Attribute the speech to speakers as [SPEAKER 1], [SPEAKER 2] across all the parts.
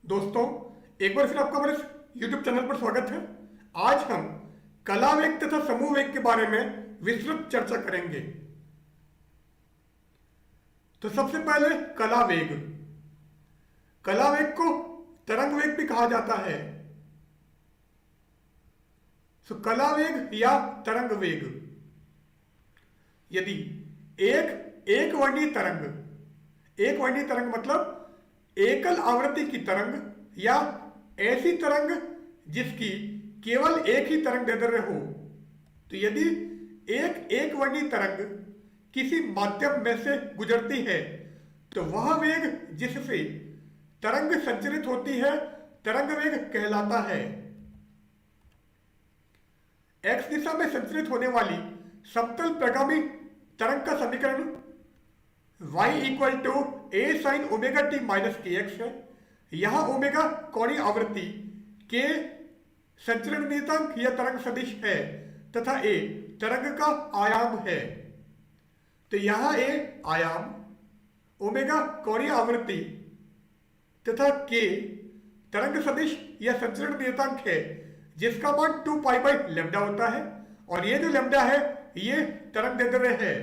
[SPEAKER 1] दोस्तों, एक बार फिर आपका हमारे YouTube चैनल पर स्वागत है। आज हम कला वेग तथा समूह वेग के बारे में विस्तृत चर्चा करेंगे। तो सबसे पहले कला वेग। कला वेग को तरंग वेग भी कहा जाता है। कला वेग या तरंग वेग, यदि एक वर्णीय तरंग मतलब एकल आवृत्ति की तरंग या ऐसी तरंग जिसकी केवल एक ही तरंग दैर्ध्य हो, तो यदि एक वर्णीय तरंग किसी माध्यम में से गुजरती है तो वह वेग जिससे तरंग संचरित होती है तरंग वेग कहलाता है। एक्स दिशा में संचरित होने वाली समतल प्रगामी तरंग का समीकरण y equal to a sine omega t minus k x है। यहां ओमेगा कोणीय आवृत्ति, के संचरण नियतांक या तरंग सदिश है तथा ए तरंग का आयाम है। तो यहां ए आयाम, ओमेगा कोणीय आवृत्ति तथा के तरंग सदिश या संचरण नियतांक है जिसका मान 2 पाई बाई लेमडा होता है, और ये जो लेमडा है ये तरंग दैर्ध्य है।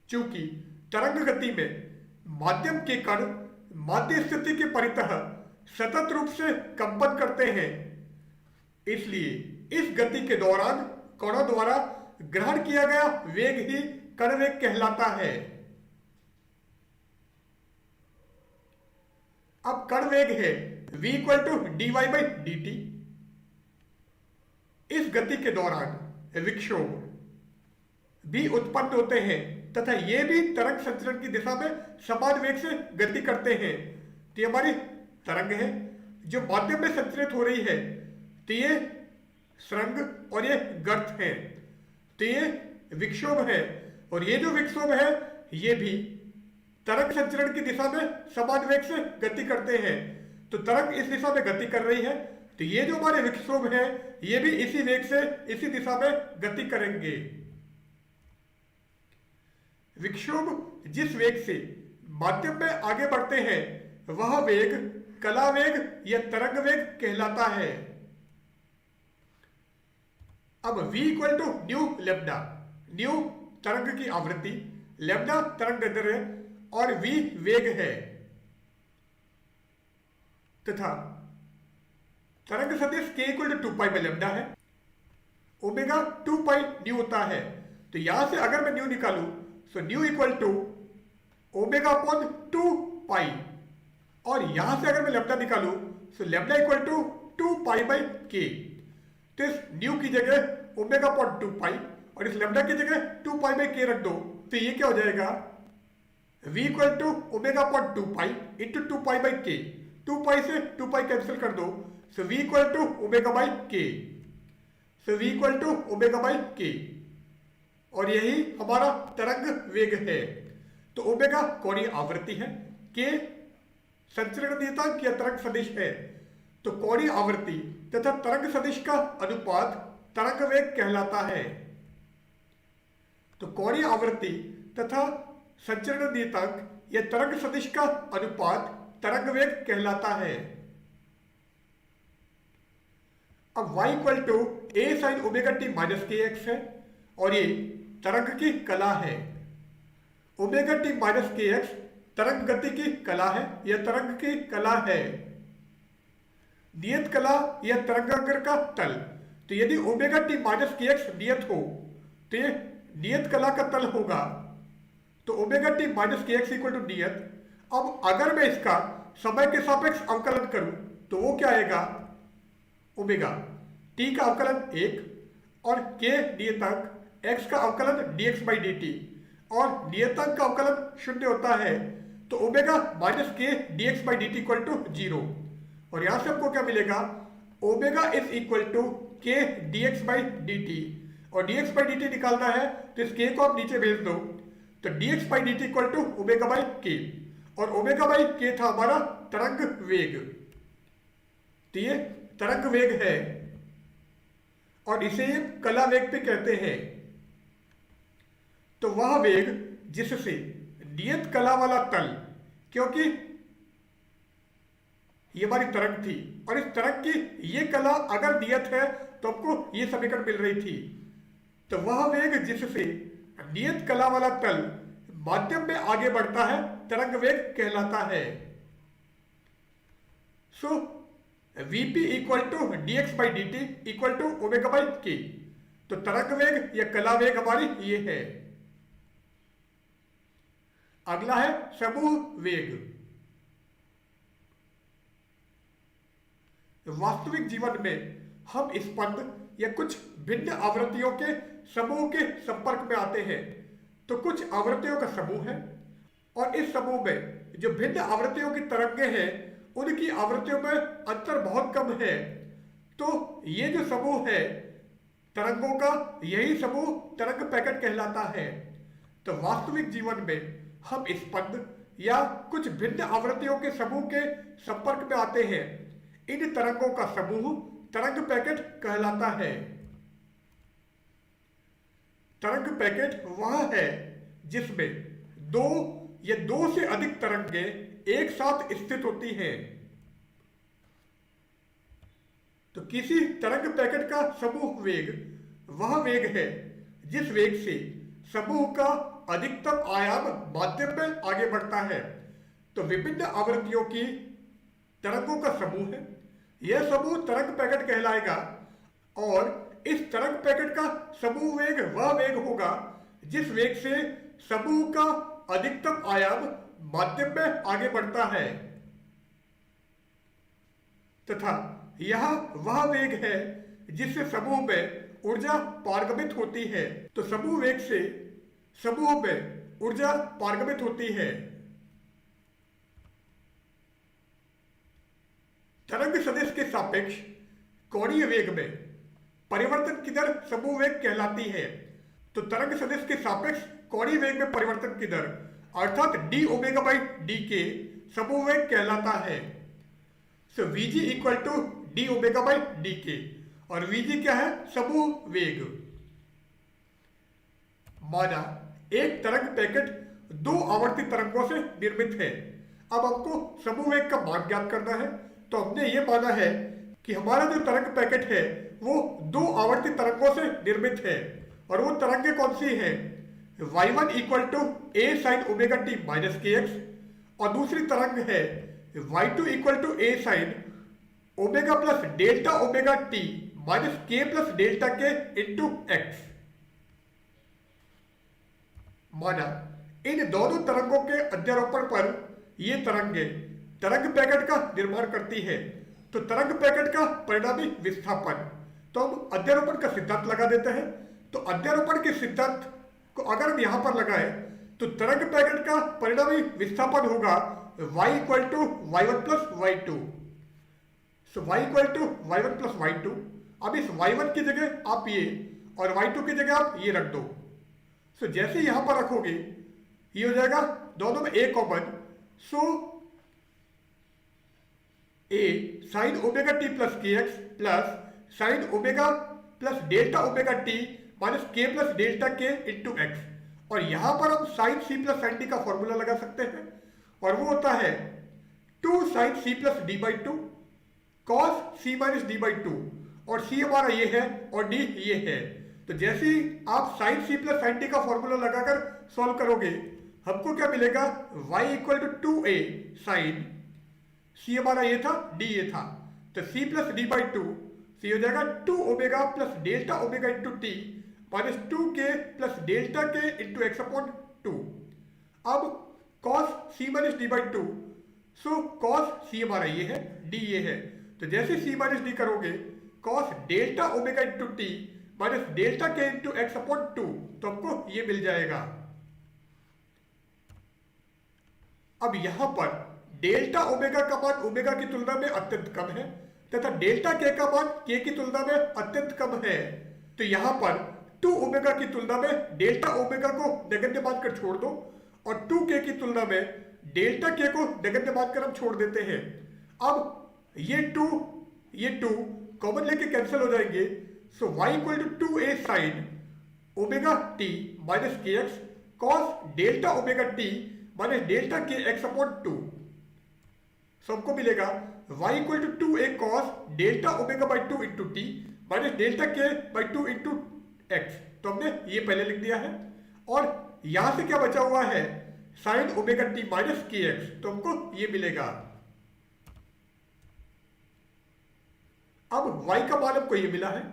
[SPEAKER 1] चूंकि तरंग गति में माध्यम के कण माध्य स्थिति के परितः सतत रूप से कंपन करते हैं, इसलिए इस गति के दौरान कणों द्वारा ग्रहण किया गया वेग ही कण वेग कहलाता है। अब कण वेग है v equal to d y by d t. इस गति के दौरान विक्षोभ भी उत्पन्न होते हैं तथा ये भी तरंग संचरण की दिशा में समान वेग से गति करते हैं। तो ये हमारी तरंग है जो माध्यम में संचरित हो रही है, तो ये सुरंग और ये गर्त है। तो ये विक्षोभ है, और ये जो विक्षोभ है ये भी तरंग संचरण की दिशा में समान वेग से गति करते हैं। तो तरंग इस दिशा में गति कर रही है, तो ये जो हमारे विक्षोभ है ये भी इसी वेग से इसी दिशा में गति करेंगे। विक्षोभ जिस वेग से माध्यम में आगे बढ़ते हैं वह वेग कला वेग या तरंग वेग कहलाता है। अब v equal to nu lambda, nu तरंग की आवृत्ति, लेमडा तरंग दैर्ध्य और v वेग है, तथा तरंग सदिश k equal to 2 pi by lambda है। ओमेगा 2 पाई न्यू होता है, तो यहां से अगर मैं न्यू निकालूं तो nu equal to omega upon 2 pi, और यहां से अगर मैं लेमडा निकालूं तो lambda equal to 2 pi by k. तो इस न्यू की जगह ओमेगा अपॉन 2 पाई और इस लेमडा की जगह 2 पाई बाई के रख दो, तो ये क्या हो जाएगा v equal to omega upon 2 pi into 2 pi by के। 2 पाई से 2 पाई कैंसिल कर दो, so v equal to omega by k. So v equal to omega by k, और यही हमारा तरंग वेग है। तो ओमेगा कोणीय आवृत्ति है, के संचरण नियतांक या तरंग सदिश है। तो कोणीय आवृत्ति तथा तरंग सदिश का अनुपात तरंग वेग कहलाता है। तो कोणीय आवृत्ति तथा संचरण नियतांक या तरंग सदिश का अनुपात तरंग वेग कहलाता है। अब y equal to a sine omega t minus k x है, और ये तरंग की कला है। Omega t minus k x तरंग गति की कला है या तरंग की कला है। नियत कला या तरंगाग्र का तल, तो यदि omega t minus k x नियत हो तो ये नियत कला का तल होगा। तो omega t minus k x equal to नियत। अब अगर मैं इसका समय के सापेक्ष अवकलन करूं तो वो क्या आएगा, ओमेगा टी का अवकलन 1 और के नियतांक x का अवकलन dx बाई dt, और नियतांक का अवकलन 0 होता है। तो omega minus k dx by dt equal to 0, और यहां से हमको क्या मिलेगा, omega is equal to k dx by dt, और dx बाई dt निकालना है तो इस k को आप नीचे भेज दो, तो dx by dt equal to omega by k, और ओमेगा बाई के था हमारा तरंग वेग। तो ये तरंग वेग है, और इसे कला वेग भी कहते हैं। तो वह वेग जिससे नियत कला वाला तल, क्योंकि ये हमारी तरंग थी, और इस तरंग की ये कला अगर नियत है तो हमको ये समीकरण मिल रही थी। तो वह वेग जिससे नियत कला वाला तल माध्यम में आगे बढ़ता है तरंग वेग कहलाता है। So Vp equal to dx by dt equal to omega by k। तो तरंग वेग या कला वेग हमारी ये है। अगला है समूह वेग। वास्तविक जीवन में हम स्पंद या कुछ भिन्न आवृत्तियों के समूह के संपर्क में आते हैं। तो कुछ आवृत्तियों का समूह है, और इस समूह में जो भिन्न आवृत्तियों की तरंगें हैं उनकी आवृत्तियों में अंतर बहुत कम है। तो ये जो समूह है तरंगों का, यही समूह तरंग पैकेट कहलाता है। तो वास्तविक जीवन में हम स्पंद या कुछ भिन्न आवृत्तियों के समूह के संपर्क में आते हैं। इन तरंगों का समूह तरंग पैकेट कहलाता है। तरंग पैकेट वह है जिसमें दो या दो से अधिक तरंगें एक साथ स्थित होती हैं। तो किसी तरंग पैकेट का समूह वेग वह वेग है जिस वेग से समूह का अधिकतम आयाम माध्यम में आगे बढ़ता है। तो विभिन्न आवृत्तियों की तरंगों का समूह है, यह समूह तरंग पैकेट कहलाएगा। और इस तरंग पैकेट का समूह वेग वह वेग होगा जिस वेग से समूह का अधिकतम आयाम माध्यम में आगे बढ़ता है, तथा यह वह वेग है जिससे समूह में ऊर्जा पारगमित होती है। तो समूह वेग से समूह में ऊर्जा पारगमित होती है। तरंग सदिश के सापेक्ष कोणीय वेग में परिवर्तन की दर समूह वेग कहलाती है। तो तरंग सदिश के सापेक्ष कोणीय वेग में परिवर्तन की दर अर्थात डी ओमेगा बाई डी के समूह वेग कहलाता है। So Vg equal to d omega by d k, और Vg क्या है? समूह वेग। माना एक तरंग पैकेट दो आवर्ती तरंगों से निर्मित है। अब हमको समूह वेग का मान ज्ञात करना है। तो हमने ये माना है कि हमारा जो तरंग पैकेट है वो दो आवर्ती तरंगों से निर्मित है, और वो तरंगें कौन सी हैं? y1 equal to a sine omega t minus k x, और दूसरी तरंग है y2 equal to a sine omega plus delta omega t minus k plus delta k into x. माना इन दोनों तरंगों के अध्यारोपण पर ये तरंगे तरंग पैकेट का निर्माण करती है। तो तरंग पैकेट का परिणामी विस्थापन, तो हम अध्यारोपण का सिद्धांत लगा देते हैं। तो अध्यारोपण के सिद्धांत को अगर हम यहां पर लगाए तो तरंग पैकेट का परिणामी विस्थापन होगा y equal to y1 plus y2। So y equal to y1 plus y2। अब इस y1 की जगह आप ये और y2 की जगह आप ये रख दो। सो जैसे यहां पर रखोगे ये हो जाएगा दोनों में a common. So a sine omega t plus k x plus sine omega plus delta omega t minus k plus delta k into x. और यहां पर हम sine C plus sine D का फॉर्मूला लगा सकते हैं, और वो होता है 2 sine C plus D by two cos C minus D by two, और सी हमारा ये है और डी ये है। तो जैसे ही आप sine C plus sine D का फॉर्मूला लगाकर सॉल्व करोगे हमको क्या मिलेगा? y equal to 2a sine C हमारा ये था, डी ये था, तो c plus D by two, C हो जाएगा 2 omega plus delta omega into t minus 2k plus delta k into x upon 2। अब cos c minus D by two, so cos c हमारा ये है, d ये है, तो जैसे c माइनस डी करोगे cos delta omega into t minus delta k into x upon 2, तो आपको ये मिल जाएगा। अब यहां पर डेल्टा ओमेगा का मान ओमेगा की तुलना में अत्यंत कम है तथा डेल्टा के का मान के की तुलना में अत्यंत कम है। तो यहां पर 2 ओमेगा की तुलना में डेल्टा ओमेगा को नगण्य मानकर छोड़ दो, और 2k की तुलना में डेल्टा के को नगण्य मानकर हम छोड़ देते हैं। अब ये 2 कॉमन लेके कैंसिल हो जाएंगे। So y equal to 2a sine omega t minus k x cos delta omega t minus delta k x upon 2। So हमको मिलेगा y equal to 2a cos delta omega by 2 into t minus delta k by 2 into x. तो हमने ये पहले लिख दिया है और यहां से क्या बचा हुआ है sign omega t minus k x, तो हमको ये मिलेगा। अब y का मान हमको ये मिला है।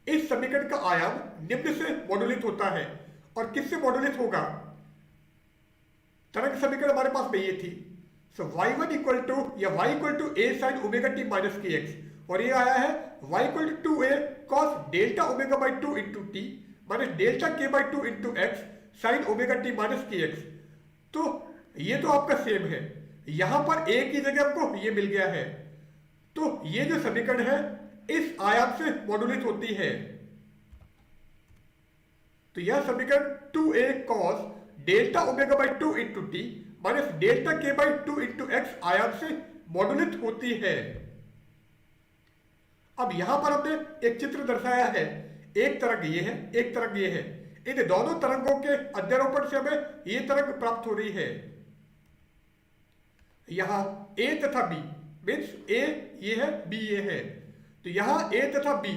[SPEAKER 1] इस समीकरण का आयाम निम्न से मॉड्यूलित होता है और किससे मॉड्यूलित होगा? तरंग समीकरण हमारे पास में ये थी। सो y1 इक्वल टू या y equal to a sine omega t minus k x और ये आया है y equal to 2a cos delta omega by 2 into t minus delta k by 2 into x sine omega t minus k x. तो ये तो आपका same है, यहां पर a की जगह हमको ये मिल गया है। तो ये जो समीकरण है इस आयाम से मॉड्यूलित होती है। तो यह समीकरण 2a cos delta omega by 2 into t minus delta k by 2 into x आयाम से मॉड्यूलित होती है। अब यहां पर हमने एक चित्र दर्शाया है, एक तरंग ये है, एक तरंग ये है। इन दोनों तरंगों के अध्यारोपण से हमें ये तरंग प्राप्त हो रही है। यहां a तथा b मीन्स a ये है, b ये है। तो यहां a तथा b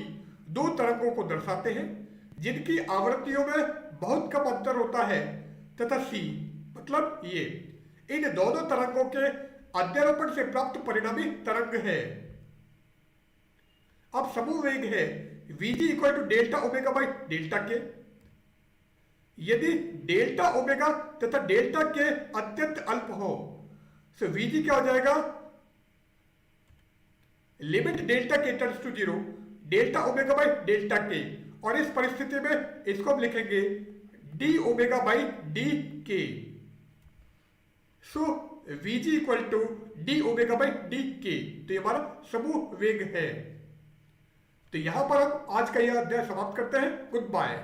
[SPEAKER 1] दो तरंगों को दर्शाते हैं जिनकी आवृत्तियों में बहुत कम अंतर होता है तथा c मतलब ये इन दोनों तरंगों के अध्यारोपण से प्राप्त परिणामी तरंग है। अब समूह वेग है vg equal to delta omega by delta k. यदि डेल्टा ओमेगा तथा डेल्टा के अत्यंत अल्प हो तो vg क्या हो जाएगा? Limit delta k tends to 0 delta omega by delta k. और इस परिस्थिति में इसको हम लिखेंगे D omega by d k. So vg equal to d omega by d k. तो ये हमारा समूह वेग है। तो यहां पर हम आज का यह अध्याय समाप्त करते हैं। Good bye.